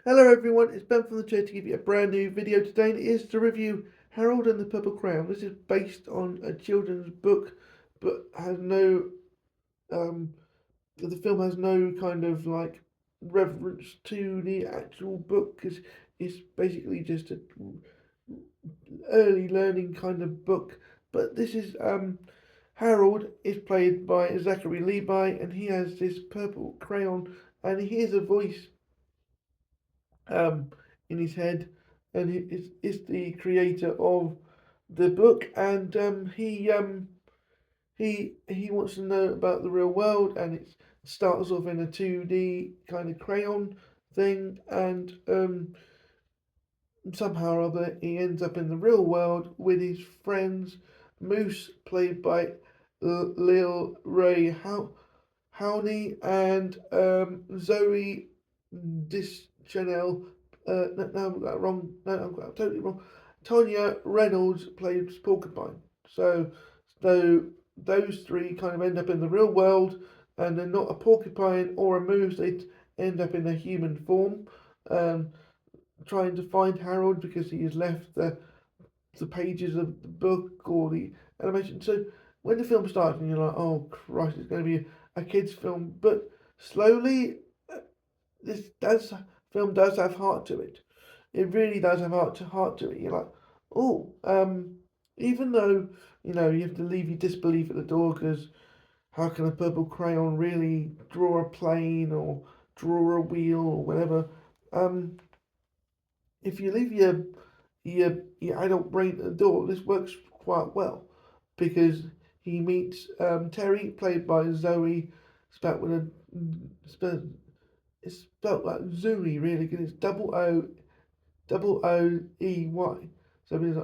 Hello everyone, it's Ben from the chair to give you a brand new video today, and it is to review Harold and the Purple Crayon. This is based on a children's book, but has no, the film has no kind of like reference to the actual book, because it's basically just a early learning kind of book. But this is, Harold is played by Zachary Levi, and he has this purple crayon, and he hears a voice um, in his head, and he is the creator of the book, and he wants to know about the real world, and it starts off in a 2D kind of crayon thing, and somehow or other he ends up in the real world with his friends Moose, played by Lil Ray Howney, and Zoe Deschanel. No, I got that wrong. No, I got that totally wrong. Tonya Reynolds played Porcupine. So those three kind of end up in the real world, and they're not a porcupine or a moose. They end up in a human form, um, trying to find Harold because he has left the pages of the book or the animation. So when the film starts, and you're like, oh Christ, it's going to be a kids' film, but slowly this does film does have heart to it. It really does have heart to it. You're like, oh, even though you have to leave your disbelief at the door, because how can a purple crayon really draw a plane or draw a wheel or whatever? If you leave your adult brain at the door, this works quite well, because he meets Terry, played by Zoe, spelled with it's spelled like Zoe really, because it's double O E Y. So I mean,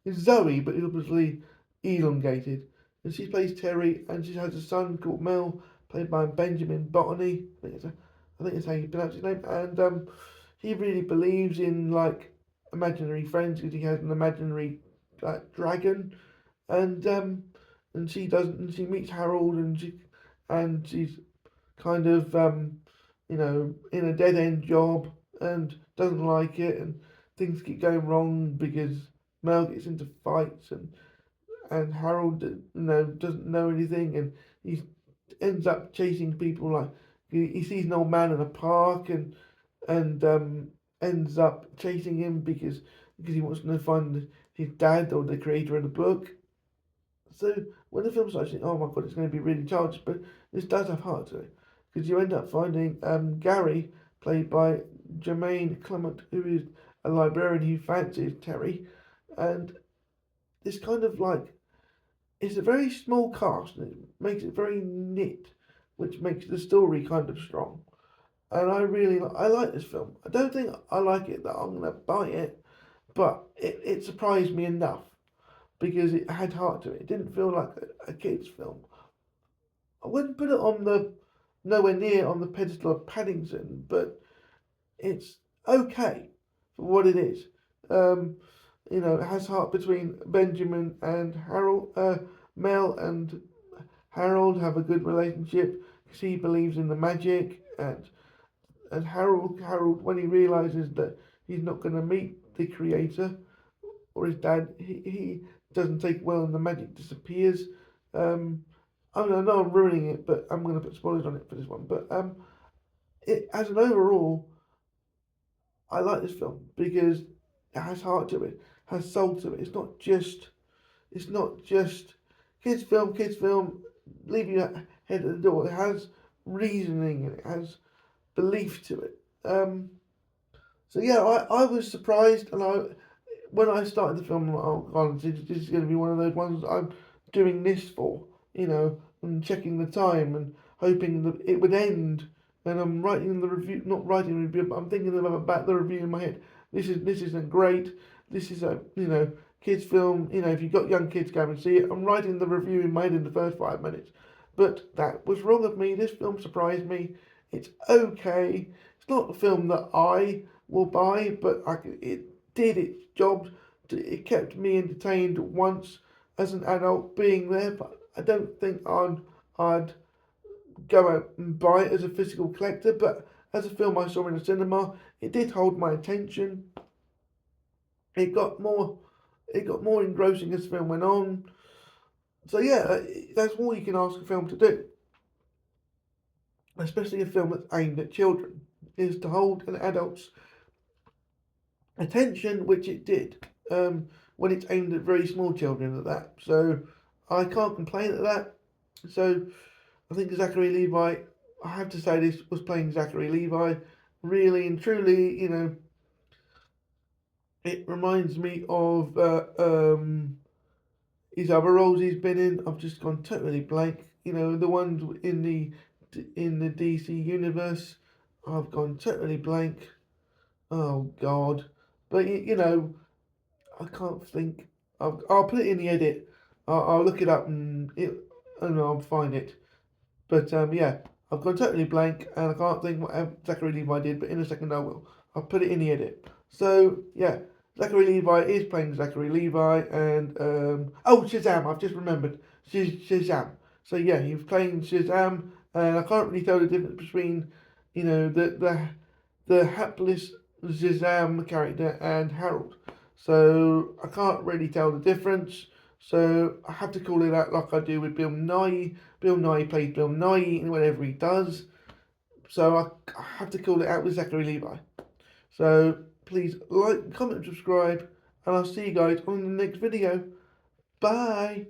it's Zoe, but it's obviously elongated. And she plays Terry, and she has a son called Mel, played by Benjamin Botany. I think it's how you pronounce his name. And he really believes in like imaginary friends, because he has an imaginary dragon, and she doesn't. And she meets Harold, and she's kind of in a dead end job and doesn't like it, and things keep going wrong because Mel gets into fights, and Harold doesn't know anything, and he ends up chasing people. Like he sees an old man in a park, and ends up chasing him because he wants to find his dad or the creator of the book. So when the film starts, you think, oh my god, it's going to be really childish, but this does have heart to it, because you end up finding Gary, played by Jermaine Clement, who is a librarian who fancies Terry, and this kind of like it's a very small cast, and it makes it very knit, which makes the story kind of strong. And I like this film. I don't think I like it that I'm gonna buy it, but it surprised me enough because it had heart to it. It didn't feel like a kid's film. I wouldn't put it on the nowhere near on the pedestal of Paddington, but it's okay for what it is. Um, it has heart between Benjamin and Harold. Mel and Harold have a good relationship because he believes in the magic, and Harold, when he realizes that he's not going to meet the creator or his dad, he doesn't take well, and the magic disappears. I know I'm ruining it, but I'm going to put spoilers on it for this one. But it as an overall, I like this film because it has heart to it, has soul to it. It's not just kids film, leave your head at the door. It has reasoning, and it has belief to it. So yeah, I was surprised, and when I started the film, I'm like, oh god, this is going to be one of those ones I'm doing this for, and checking the time and hoping that it would end. And I'm writing the review, not writing the review, but I'm thinking about the review in my head. This isn't great. This is a kids film. If you've got young kids, go and see it. I'm writing the review in my head in the first 5 minutes, but that was wrong of me. This film surprised me. It's okay. It's not a film that I will buy, but it did its job. It kept me entertained once as an adult being there, but I don't think I'd go out and buy it as a physical collector. But as a film I saw in the cinema. It did hold my attention. It got more engrossing as the film went on. So yeah, that's all you can ask a film to do, especially a film that's aimed at children, is to hold an adult's attention, which it did. When it's aimed at very small children at that. So I can't complain at that. So I think Zachary Levi, I have to say, this was playing Zachary Levi. Really and truly, it reminds me of his other roles he's been in. I've just gone totally blank. The ones in the DC universe. I've gone totally blank. Oh God! But I can't think. I'll put it in the edit. I'll look it up and I'll find it. But yeah, I've gone totally blank and I can't think what Zachary Levi did. But in a second I will. I'll put it in the edit. So yeah, Zachary Levi is playing Zachary Levi, and Shazam! I've just remembered Shazam. So yeah, he was playing Shazam, and I can't really tell the difference between the hapless Shazam character and Harold. So I can't really tell the difference. So I have to call it out like I do with Bill Nye. Bill Nye plays Bill Nye in whatever he does. So I have to call it out with Zachary Levi. So please like, comment, subscribe, and I'll see you guys on the next video. Bye.